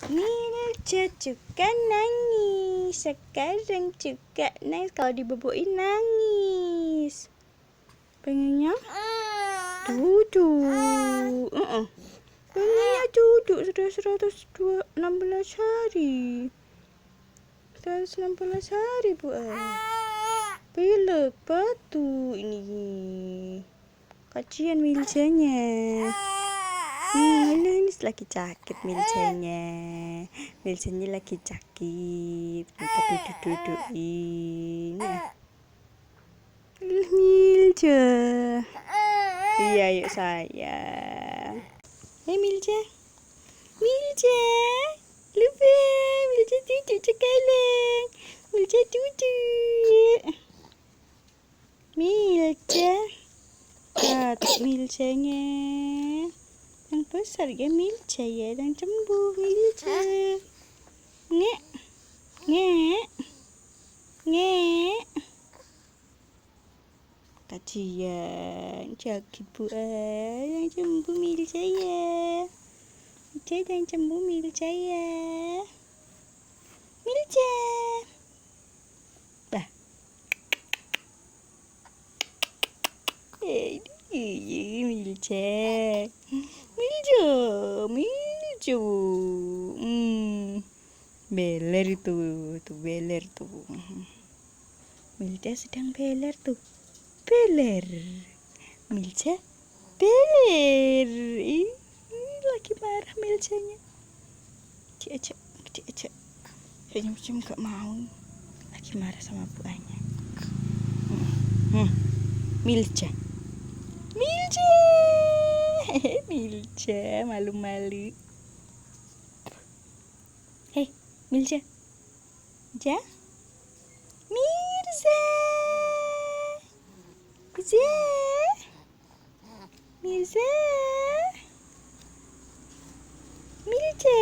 Milja juga nangis. Sekarang juga nangis. Kalau diboboin nangis. Pengennya duduk. Pengennya duduk. Sudah 116 hari. 116 hari, Bu. Pilek batu ini. Kajian Miljanya. Ini lagi sakit Miljanya. Miljanya lagi sakit. Kita duduk-dudukin. Milja. Iya, yuk sayang. Milja. Milja. Lupa. Milja duduk sekarang. Milja duduk. Milja. Miljanya. Yang besar ya Milja ya, yang cembuh Milja. Ngek. Ngek. Ngek. Kajian sakit Bu, yang cembuh Milja ya. Milja yang cembuh Milja ya. Milja. Bah. Milja. Milja. Beler tuh beler tuh. Milja sedang beler tuh. Beler. Milja beler. Ih, lagi marah Miljanya. Cek. Senyum-senyum gak mau. Lagi marah sama buahnya. Milja. Milja malu-malu. Hei, Milja. Mirza. Milja.